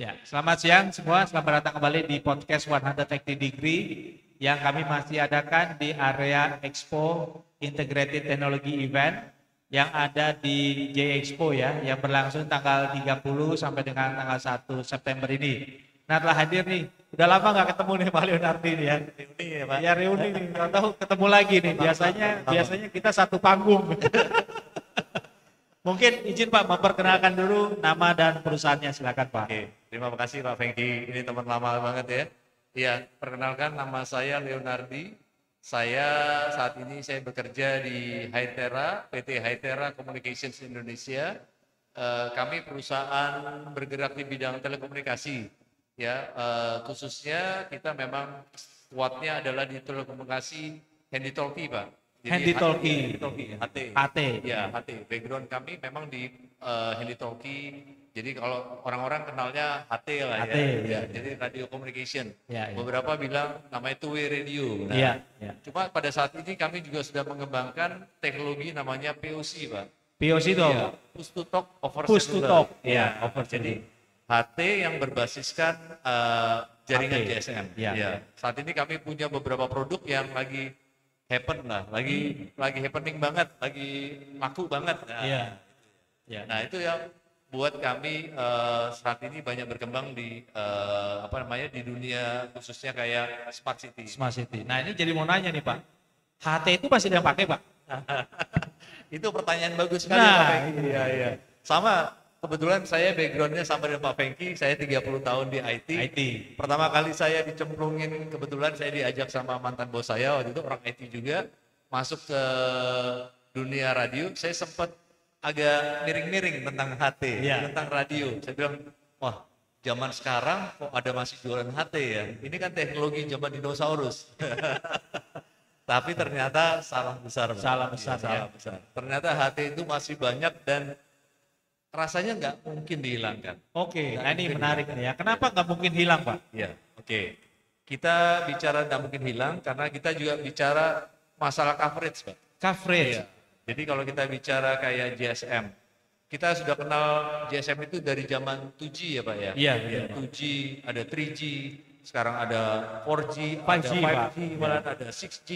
Ya, selamat siang semua. Selamat datang kembali di podcast 180 Degree yang kami masih adakan di area Expo Integrated Technology Event yang ada di J Expo ya, yang berlangsung tanggal 30 sampai dengan tanggal 1 September ini. Nah, telah hadir nih. Udah lama nggak ketemu nih Pak Leonardi nih ya. Reuni ya Pak? Ya reuni nih, nggak tahu ketemu lagi nih. Biasanya kita satu panggung. Mungkin izin Pak memperkenalkan dulu nama dan perusahaannya, silakan Pak. Oke, terima kasih Pak Fengki. Ini teman lama banget ya. Iya, perkenalkan nama saya Leonardi. Saat ini saya bekerja di Hytera, PT Hytera Communications Indonesia. Kami perusahaan bergerak di bidang telekomunikasi. Ya, khususnya kita memang kuatnya adalah di telekomunikasi handy talkie Pak. Handy talkie. Handy talkie, HT. HT. Ya, HT. Background kami memang di handy talkie. Jadi kalau orang-orang kenalnya HT lah HT, ya. ya. Jadi radio communication. Ya, ya. Beberapa bilang namanya two-way radio. Nah, Iya, ya. cuma pada saat ini kami juga sudah mengembangkan teknologi namanya POC, Pak. POC itu Ya, push to talk over Push to cellular. talk. Ya, over Jadi HT yang berbasiskan jaringan HT. GSM. Ya. Ya. Saat ini kami punya beberapa produk yang lagi happen lah, lagi happening banget, lagi laku banget. Nah, Iya. Ya. nah itu yang buat kami saat ini banyak berkembang di di dunia khususnya kayak smart city. Smart City. Nah, ini jadi mau nanya nih Pak. HT itu masih ada yang pakai Pak? Itu pertanyaan bagus sekali Nah, Pak Fengki. Iya. Sama kebetulan saya backgroundnya sama dengan Pak Fengki, saya 30 tahun di IT. IT. Pertama kali saya dicemplungin, kebetulan saya diajak sama mantan bos saya waktu itu orang IT juga masuk ke dunia radio. Saya sempat agak miring-miring tentang HT, Iya. tentang radio. Saya bilang, wah zaman sekarang kok ada masih jualan HT ya? Ini kan teknologi zaman dinosaurus. Tapi ternyata salah besar. Pak. Salah besar, Iya, salah besar. Ternyata HT itu masih banyak dan rasanya nggak mungkin dihilangkan. Oke, Nggak nah ini mungkin menarik nih ya. Kenapa nggak mungkin hilang Pak? Ya, oke. Kita bicara nggak mungkin hilang karena kita juga bicara masalah coverage, Pak. Coverage. Iya. Jadi kalau kita bicara kayak GSM, kita sudah kenal GSM itu dari zaman 2G ya Pak ya? Iya, Ya, iya. 2G, ada 3G, sekarang ada 4G, 5G, ada Pak. 5G, malah ada 6G.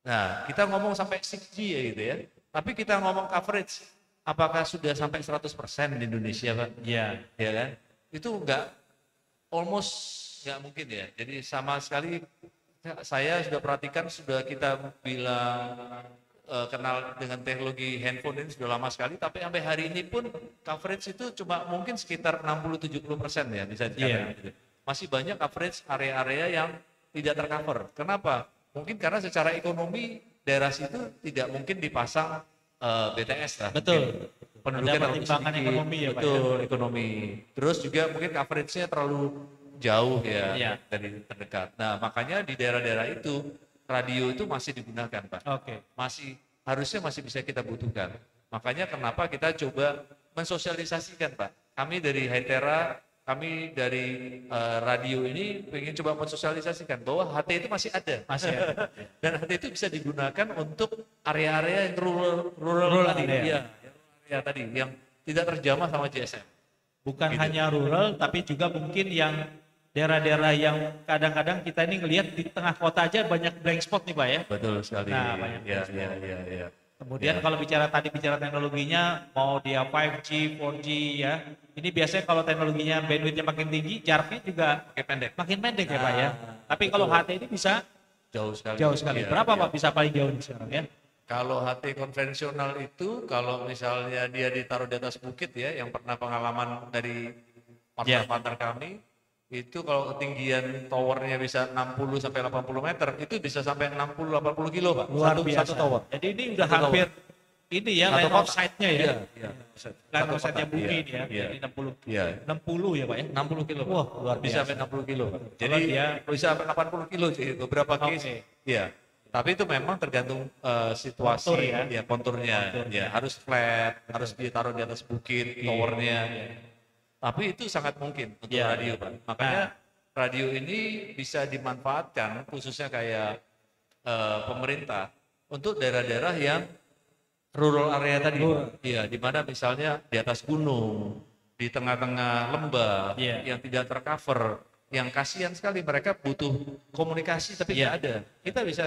Nah, kita ngomong sampai 6G ya gitu ya. Tapi kita ngomong coverage, apakah sudah sampai 100% di Indonesia Pak? Iya. Ya kan? Itu almost nggak mungkin ya. Jadi sama sekali saya sudah perhatikan, sudah kita bilang kenal dengan teknologi handphone ini sudah lama sekali, tapi sampai hari ini pun coverage itu cuma mungkin sekitar 60-70% ya bisa dikatakan. Gitu. Masih banyak coverage area-area yang tidak tercover. Kenapa? Mungkin karena secara ekonomi daerah situ tidak mungkin dipasang BTS lah. Betul. Penduduknya Ada terlalu pertimbangan sedikit. ekonomi ya Pak. Betul, ekonomi. Terus juga mungkin coverage-nya terlalu jauh ya Iya. dari terdekat. Nah, makanya di daerah-daerah itu radio itu masih digunakan, Pak. Oke. Harusnya masih bisa kita butuhkan. Makanya kenapa kita coba mensosialisasikan, Pak. Kami dari Hytera, kami dari radio ini ingin coba mensosialisasikan bahwa HT itu masih ada. Masih ada. Dan HT itu bisa digunakan untuk area-area yang rural tadi. area. Iya, area tadi yang tidak terjamah sama GSM. Bukan Gitu. hanya rural, tapi juga mungkin yang daerah-daerah yang kadang-kadang kita ini ngelihat di tengah kota aja banyak blank spot nih Pak ya. Betul sekali. Nah, banyak Ya, blank spot. ya. Kemudian Ya. kalau bicara teknologinya, mau dia 5G, 4G ya. Ini biasanya kalau teknologinya bandwidth-nya makin tinggi, jaraknya juga makin pendek ya Pak ya. Tapi kalau betul. HT ini bisa Jauh sekali. jauh sekali. Iya, Berapa iya. Pak bisa paling jauh sekarang ya? Kalau HT konvensional itu, kalau misalnya dia ditaruh di atas bukit ya, yang pernah pengalaman dari partner-partner kami, itu kalau ketinggian towernya bisa 60 sampai 80 meter, itu bisa sampai 60-80 kilo Pak. Luar biasa. Satu tower. Jadi ini udah Satu hampir ini ya Satu line of kota. sight-nya ya. Iya. Line of sight-nya bumi ini ya. Iya. Jadi 60 Iya. 60 ya Pak ya. 60 kilo. Pak. Wah, luar Bisa biasa. sampai 60 kilo. Pak. Kalau Jadi dia- bisa sampai 80 kilo sih beberapa case. Oke. Iya. Tapi itu memang tergantung situasi Kontur ya. ya konturnya. Ya, harus flat, harus ditaruh di atas bukit, towernya. Tapi itu sangat mungkin untuk Iya, radio, iya. Pak. Makanya radio ini bisa dimanfaatkan khususnya kayak pemerintah untuk daerah-daerah yang rural area tadi. Rural. Iya, di mana misalnya di atas gunung, di tengah-tengah lembah Iya. yang tidak tercover, yang kasihan sekali mereka butuh komunikasi tapi nggak ada. Kita bisa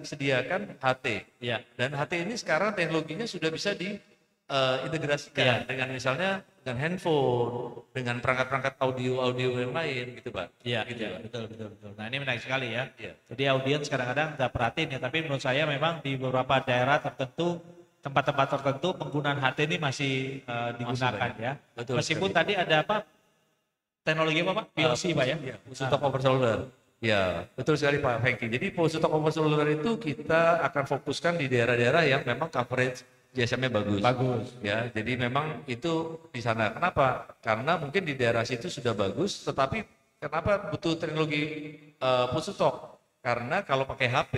sediakan HT. Iya. Dan HT ini sekarang teknologinya sudah bisa diintegrasikan dengan misalnya dengan handphone, dengan perangkat-perangkat audio yang lain gitu Pak. Iya, Gitu, iya, Pak. betul, betul, betul. Nah ini menarik sekali ya. Iya. Jadi audiens kadang-kadang nggak perhatiin ya, tapi menurut saya memang di beberapa daerah tertentu, tempat-tempat tertentu penggunaan HT ini masih digunakan banyak. ya. Betul Meskipun sekali. tadi ada apa? Teknologi apa Pak? POC Pak ya? Pulse to controller. Ya, betul sekali Pak Hengki. Jadi pulse to controller itu kita akan fokuskan di daerah-daerah yang memang coverage GSM-nya bagus. Bagus. Ya, jadi memang itu di sana. Kenapa? Karena mungkin di daerah situ sudah bagus, tetapi kenapa butuh teknologi pulse to? Karena kalau pakai HP,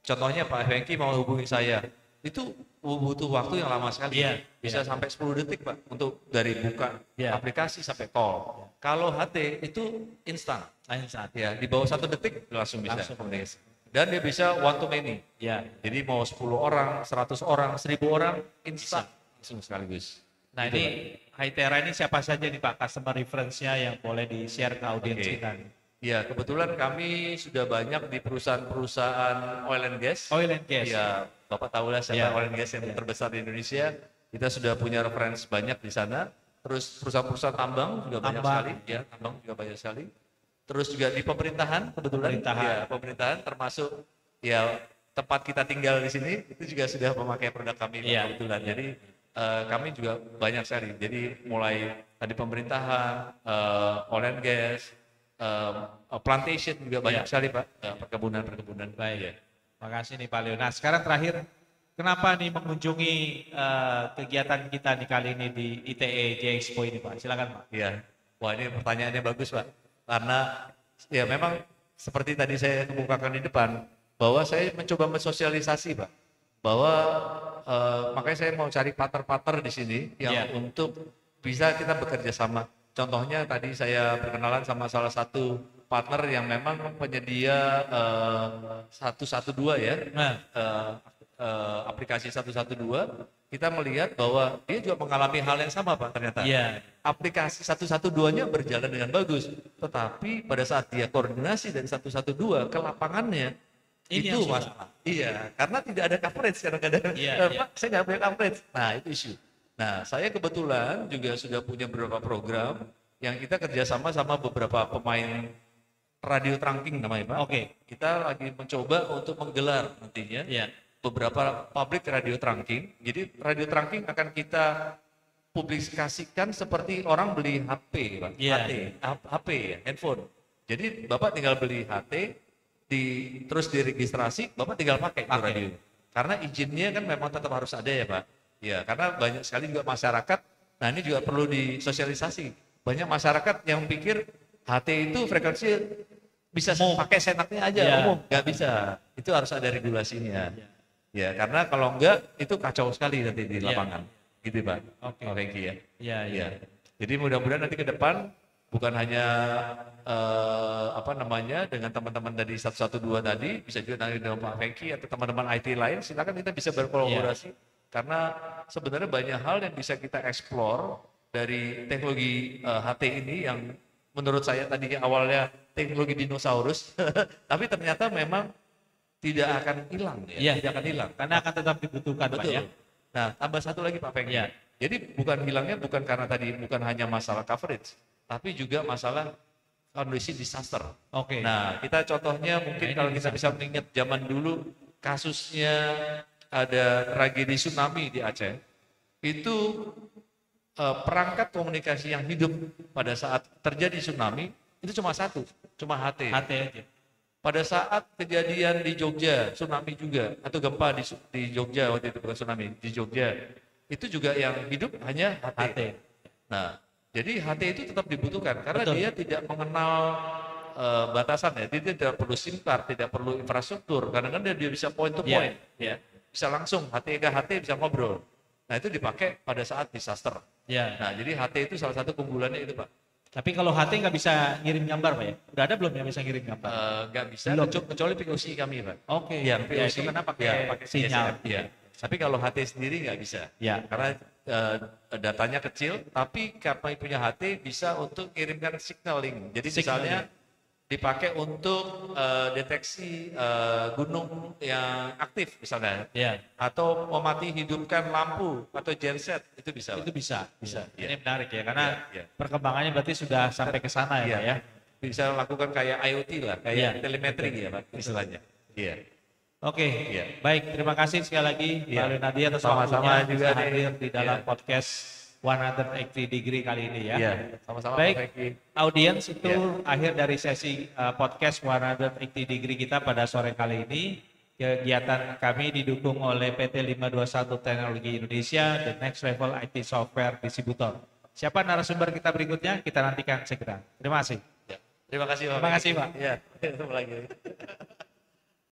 contohnya Pak Hengki mau hubungi saya, itu butuh waktu yang lama sekali. Iya, Bisa sampai 10 detik Pak untuk dari buka Iya. aplikasi sampai call. Kalau HT itu instan. Lain saat. Ya, di bawah 1 detik langsung bisa Langsung. komunikasi. Dan dia bisa one to many. Ya. Jadi mau 10 orang, 100 orang, 1000 orang instan langsung sekaligus. Nah Gitu, ini Hytera ini siapa saja nih Pak customer reference-nya yang boleh di-share ke audiens Oke. kita nih? Ya, kebetulan kami sudah banyak di perusahaan-perusahaan oil and gas. Oil and gas. Ya, Bapak tahu lah siapa Ya. oil and gas yang terbesar di Indonesia. Kita sudah punya referensi banyak di sana. Terus perusahaan-perusahaan tambang juga banyak Tambang. sekali. Ya, tambang juga banyak sekali. Terus juga di pemerintahan kebetulan. Pemerintahan. Ya, pemerintahan termasuk ya tempat kita tinggal di sini itu juga sudah memakai produk kami Iya. kebetulan. Jadi kami juga banyak sekali. Jadi mulai tadi pemerintahan, oil and gas, plantation juga banyak Iya. sekali Pak, perkebunan-perkebunan. Baik. Ya. Makasih nih Pak Leo. Nah sekarang terakhir, kenapa nih mengunjungi kegiatan kita nih kali ini di ITE J-Expo ini Pak? Silakan Pak. Iya. Wah ini pertanyaannya bagus Pak. Karena ya memang seperti tadi saya kemukakan di depan, bahwa saya mencoba mensosialisasi Pak. Bahwa makanya saya mau cari partner-partner di sini yang Iya. untuk bisa kita bekerja sama. Contohnya tadi saya berkenalan sama salah satu partner yang memang penyedia 112 ya. Nah, Aplikasi 112, kita melihat bahwa dia juga mengalami hal yang sama Pak ternyata. iya. Aplikasi 112-nya berjalan dengan bagus, tetapi pada saat dia koordinasi dari 112 ke lapangannya, Ini itu yang susah. masalah. Iya, karena tidak ada coverage kadang-kadang. Iya, iya. Pak, saya nggak punya coverage. Nah, itu isu. Nah, saya kebetulan juga sudah punya beberapa program yang kita kerjasama sama beberapa pemain radio trunking namanya Pak. Oke. Kita lagi mencoba untuk menggelar nantinya Iya. beberapa public radio trunking. Jadi radio trunking akan kita publikasikan seperti orang beli HP, Pak. Iya. HP ya, handphone. Jadi Bapak tinggal beli HT, terus diregistrasi, Bapak tinggal pakai itu radio. Karena izinnya kan memang tetap harus ada ya Pak. Ya, karena banyak sekali juga masyarakat, nah ini juga perlu disosialisasi. Banyak masyarakat yang pikir HT itu frekuensi bisa pakai senaknya aja, Iya. umum. Nggak bisa. Itu harus ada regulasinya. Ya, karena kalau enggak, itu kacau sekali nanti di Iya. lapangan. Gitu Pak. Oke. Oh, Hengki ya. Iya, iya. Ya. Jadi mudah-mudahan nanti ke depan bukan hanya dengan teman-teman dari 112 tadi, bisa juga nanti dengan Pak Hengki atau teman-teman IT lain, silakan kita bisa berkolaborasi. Karena sebenarnya banyak hal yang bisa kita explore dari teknologi HT ini yang menurut saya tadinya awalnya teknologi dinosaurus, tapi ternyata memang tidak akan hilang ya, Iya. tidak akan hilang. Karena akan tetap dibutuhkan Pak Betul. ya. Nah, tambah satu lagi Pak Fengki. Iya. Jadi bukan hilangnya bukan karena tadi bukan hanya masalah coverage, tapi juga masalah kondisi disaster. Oke. Nah, kita contohnya mungkin ini kalau kita bisa mengingat zaman dulu kasusnya ada tragedi tsunami di Aceh, itu perangkat komunikasi yang hidup pada saat terjadi tsunami itu cuma satu, cuma HT. HT aja. Pada saat kejadian di Jogja, tsunami juga, atau gempa di Jogja, waktu itu bukan tsunami, di Jogja, itu juga yang hidup hanya HT. HT. Nah, jadi HT itu tetap dibutuhkan, karena Betul. dia tidak mengenal batasan ya, dia tidak perlu SIM card, tidak perlu infrastruktur, kadang-kadang dia bisa point to Iya, point, ya, bisa langsung HT ke HT bisa ngobrol. Nah, itu dipakai pada saat disaster. Ya. Nah, jadi HT itu salah satu keunggulannya itu Pak. Tapi kalau HT nggak bisa ngirim gambar Pak ya? Udah ada belum yang bisa ngirim gambar? Nggak bisa, Belum. kecuali POC kami Pak. Oke. Yang Ya, POC itu karena pakai ya, sinyal. GSM, ya. Tapi kalau HT sendiri nggak bisa. Ya. Karena datanya kecil, tapi karena punya HT bisa untuk kirimkan signaling. Jadi misalnya dipakai untuk deteksi gunung yang aktif misalnya, atau memati hidupkan lampu atau genset, itu bisa. Itu bisa. Ya. Ini menarik ya, karena perkembangannya berarti sudah sampai ke sana ya, Pak ya. Bisa lakukan kayak IoT lah, kayak telemetri ya Pak istilahnya. Iya. Oke, baik. Terima kasih sekali lagi Pak Lunardi atas Sama-sama waktunya juga bisa hadir di dalam podcast 180 Degree kali ini ya. Sama-sama. Baik, audiens itu akhir dari sesi podcast 180 Degree kita pada sore kali ini. Kegiatan kami didukung oleh PT 521 Teknologi Indonesia, The Next Level IT Software Distributor. Siapa narasumber kita berikutnya? Kita nantikan segera. Terima kasih. Terima kasih Pak. Terima kasih Pak. Ya, ketemu lagi.